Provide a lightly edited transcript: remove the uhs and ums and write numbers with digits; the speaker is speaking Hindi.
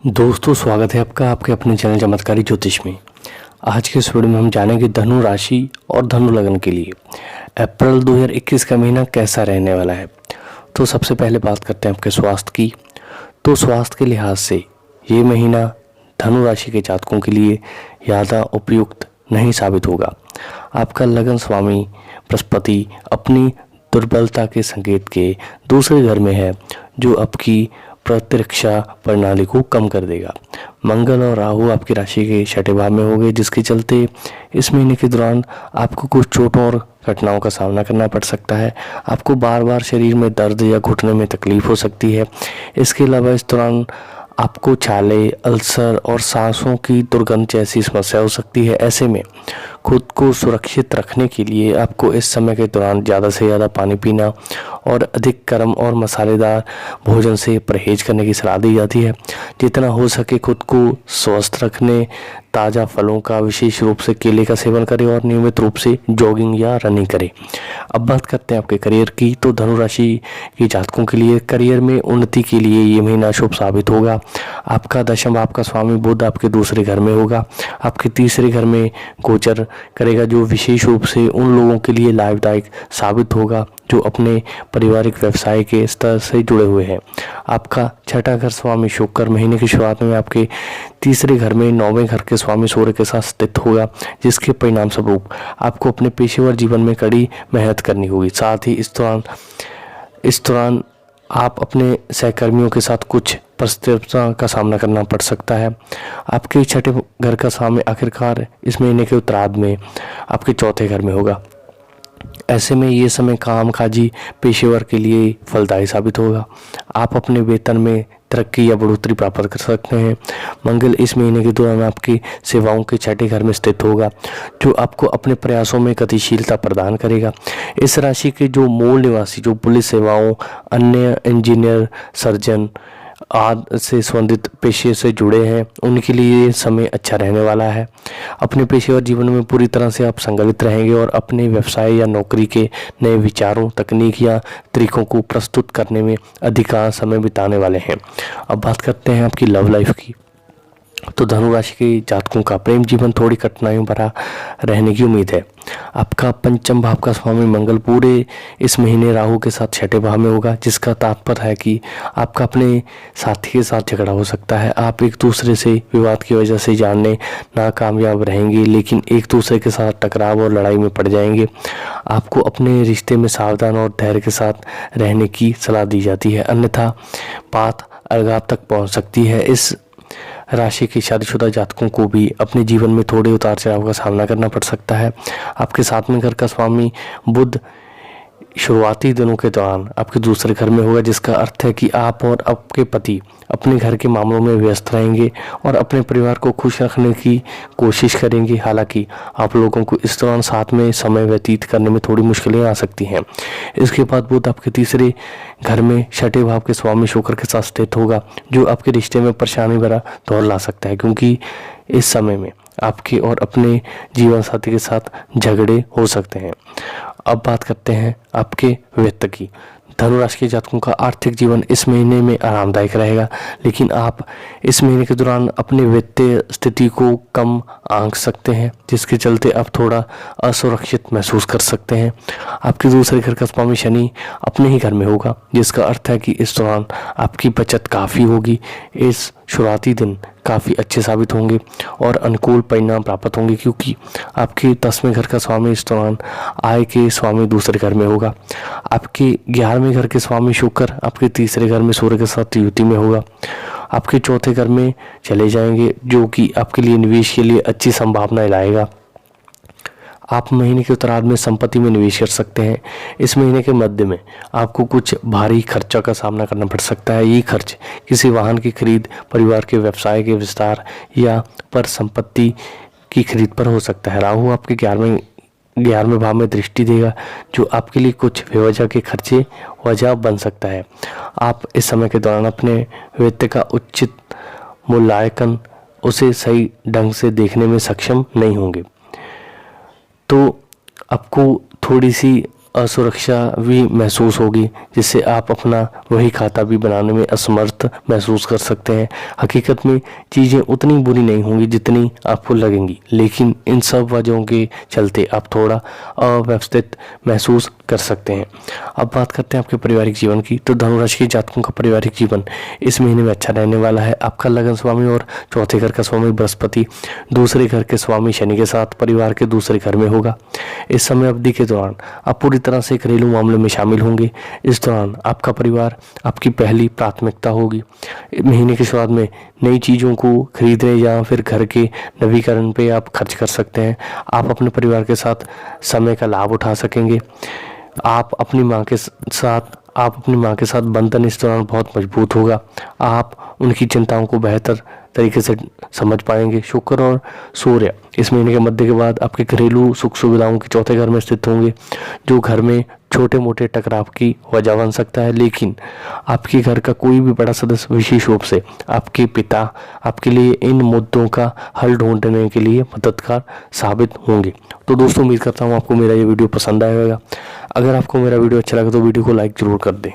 दोस्तों, स्वागत है आपका आपके अपने चैनल चमत्कारी ज्योतिष में। आज के इस वीडियो में हम जानेंगे धनु राशि और धनु लग्न के लिए अप्रैल 2021 का महीना कैसा रहने वाला है। तो सबसे पहले बात करते हैं आपके स्वास्थ्य की। तो स्वास्थ्य के लिहाज से ये महीना धनु राशि के जातकों के लिए ज़्यादा उपयुक्त नहीं साबित होगा। आपका लग्न स्वामी बृहस्पति अपनी दुर्बलता के संकेत के दूसरे घर में है, जो आपकी प्रतिरक्षा प्रणाली को कम कर देगा। मंगल और राहु आपकी राशि के छठे भाव में होंगे, जिसके चलते इस महीने के दौरान आपको कुछ चोटों और घटनाओं का सामना करना पड़ सकता है। आपको बार बार शरीर में दर्द या घुटने में तकलीफ हो सकती है। इसके अलावा इस दौरान आपको छाले, अल्सर और सांसों की दुर्गंध जैसी समस्या हो सकती है। ऐसे में खुद को सुरक्षित रखने के लिए आपको इस समय के दौरान ज़्यादा से ज़्यादा पानी पीना और अधिक गर्म और मसालेदार भोजन से परहेज करने की सलाह दी जाती है। जितना हो सके खुद को स्वस्थ रखने ताज़ा फलों का, विशेष रूप से केले का सेवन करें और नियमित रूप से जॉगिंग या रनिंग करें। अब बात करते हैं आपके करियर की। तो धनु राशि के जातकों के लिए करियर में उन्नति के लिए ये महीना शुभ साबित होगा। आपका दशम, आपका स्वामी बुध आपके दूसरे घर में होगा, आपके तीसरे घर में गोचर करेगा, जो विशेष रूप से उन लोगों के लिए लाभदायक साबित होगा जो अपने पारिवारिक व्यवसाय के स्तर से जुड़े हुए हैं। आपका छठा घर स्वामी शुक्र महीने की शुरुआत में आपके तीसरे घर में नौवें घर के स्वामी सूर्य के साथ स्थित होगा, जिसके परिणाम स्वरूप आपको अपने पेशेवर जीवन में कड़ी मेहनत करनी होगी। साथ ही इस दौरान आप अपने सहकर्मियों के साथ कुछ परिस्थितियों का सामना करना पड़ सकता है। आपके छठे घर का स्वामी आखिरकार इस महीने के उत्तरार्ध में आपके चौथे घर में होगा। ऐसे में ये समय कामकाजी पेशेवर के लिए फलदायी साबित होगा। आप अपने वेतन में तरक्की या बढ़ोतरी प्राप्त कर सकते हैं। मंगल इस महीने के दौरान आपकी सेवाओं के छठे घर में स्थित होगा, जो आपको अपने प्रयासों में गतिशीलता प्रदान करेगा। इस राशि के जो मूल निवासी जो पुलिस सेवाओं, अन्य इंजीनियर, सर्जन आदि से संबंधित पेशे से जुड़े हैं, उनके लिए ये समय अच्छा रहने वाला है। अपने पेशेवर जीवन में पूरी तरह से आप संगलित रहेंगे और अपने व्यवसाय या नौकरी के नए विचारों, तकनीक या तरीकों को प्रस्तुत करने में अधिकांश समय बिताने वाले हैं। अब बात करते हैं आपकी लव लाइफ की। तो धनु राशि के जातकों का प्रेम जीवन थोड़ी कठिनाइयों भरा रहने की उम्मीद है। आपका पंचम भाव का स्वामी मंगल पूरे इस महीने राहु के साथ छठे भाव में होगा, जिसका तात्पर्य है कि आपका अपने साथी के साथ झगड़ा हो सकता है। आप एक दूसरे से विवाद की वजह से जानने नाकामयाब रहेंगे, लेकिन एक दूसरे के साथ टकराव और लड़ाई में पड़ जाएंगे। आपको अपने रिश्ते में सावधान और धैर्य के साथ रहने की सलाह दी जाती है, अन्यथा बात अलगाव तक पहुंच सकती है। इस राशि के शादीशुदा जातकों को भी अपने जीवन में थोड़े उतार चढ़ाव का सामना करना पड़ सकता है। आपके सातवें घर का स्वामी बुध शुरुआती दिनों के दौरान आपके दूसरे घर में होगा, जिसका अर्थ है कि आप और आपके पति अपने घर के मामलों में व्यस्त रहेंगे और अपने परिवार को खुश रखने की कोशिश करेंगे। हालांकि आप लोगों को इस दौरान साथ में समय व्यतीत करने में थोड़ी मुश्किलें आ सकती हैं। इसके बाद बुध आपके तीसरे घर में छठे भाव के स्वामी शुक्र के साथ स्थित होगा, जो आपके रिश्ते में परेशानी भरा दौर ला सकता है, क्योंकि इस समय में आपके और अपने जीवन साथी के साथ झगड़े हो सकते हैं। अब बात करते हैं आपके वित्त की। धनु राशि के जातकों का आर्थिक जीवन इस महीने में आरामदायक रहेगा, लेकिन आप इस महीने के दौरान अपनी वित्तीय स्थिति को कम आंक सकते हैं, जिसके चलते आप थोड़ा असुरक्षित महसूस कर सकते हैं। आपके दूसरे घर का स्वामी शनि अपने ही घर में होगा, जिसका अर्थ है कि इस दौरान आपकी बचत काफ़ी होगी। इस शुरुआती दिन काफ़ी अच्छे साबित होंगे और अनुकूल परिणाम प्राप्त होंगे, क्योंकि आपके 10वें घर का स्वामी इस दौरान आय के स्वामी दूसरे घर में होगा। आपके 11वें घर के स्वामी शुक्र आपके तीसरे घर में सूर्य के साथ युति में होगा। आपके चौथे घर में चले जाएंगे, जो कि आपके लिए निवेश के लिए अच्छी संभावनाएं लाएगा। आप महीने के उत्तरार्ध में संपत्ति में निवेश कर सकते हैं। इस महीने के मध्य में आपको कुछ भारी खर्चा का सामना करना पड़ सकता है। ये खर्च किसी वाहन की खरीद, परिवार के व्यवसाय के विस्तार या पर संपत्ति की खरीद पर हो सकता है। राहु आपके 11वें भाव में दृष्टि देगा, जो आपके लिए कुछ बेवजह के खर्चे वजह बन सकता है। आप इस समय के दौरान अपने वित्त का उचित मूल्यांकन, उसे सही ढंग से देखने में सक्षम नहीं होंगे, तो आपको थोड़ी सी असुरक्षा भी महसूस होगी, जिससे आप अपना वही खाता भी बनाने में असमर्थ राहत महसूस कर सकते हैं। हकीकत में चीज़ें उतनी बुरी नहीं होंगी जितनी आपको लगेंगी, लेकिन इन सब वजहों के चलते आप थोड़ा अव्यवस्थित महसूस कर सकते हैं। अब बात करते हैं आपके पारिवारिक जीवन की। तो धनु राशि के जातकों का पारिवारिक जीवन इस महीने में अच्छा रहने वाला है। आपका लगन स्वामी और चौथे घर का स्वामी बृहस्पति दूसरे घर के स्वामी शनि के साथ परिवार के दूसरे घर में होगा। इस समय अवधि के दौरान आप पूरी तरह से घरेलू मामलों में शामिल होंगे। इस दौरान आपका परिवार आपकी पहली प्राथमिकता होगी। महीने की शुरुआत में नई चीज़ों को खरीदने या फिर घर के नवीकरण पे आप खर्च कर सकते हैं। आप अपने परिवार के साथ समय का लाभ उठा सकेंगे। आप अपनी माँ के साथ बंधन इस दौरान बहुत मजबूत होगा। आप उनकी चिंताओं को बेहतर तरीके से समझ पाएंगे। शुक्र और सूर्य इस महीने के मध्य के बाद आपके घरेलू सुख सुविधाओं के चौथे घर में स्थित होंगे, जो घर में छोटे मोटे टकराव की वजह बन सकता है। लेकिन आपके घर का कोई भी बड़ा सदस्य, विशेष रूप से आपके पिता, आपके लिए इन मुद्दों का हल ढूंढने के लिए मददगार साबित होंगे। तो दोस्तों, उम्मीद करता हूँ आपको मेरा ये वीडियो पसंद आएगा। अगर आपको मेरा वीडियो अच्छा लगा तो वीडियो को लाइक ज़रूर कर दें।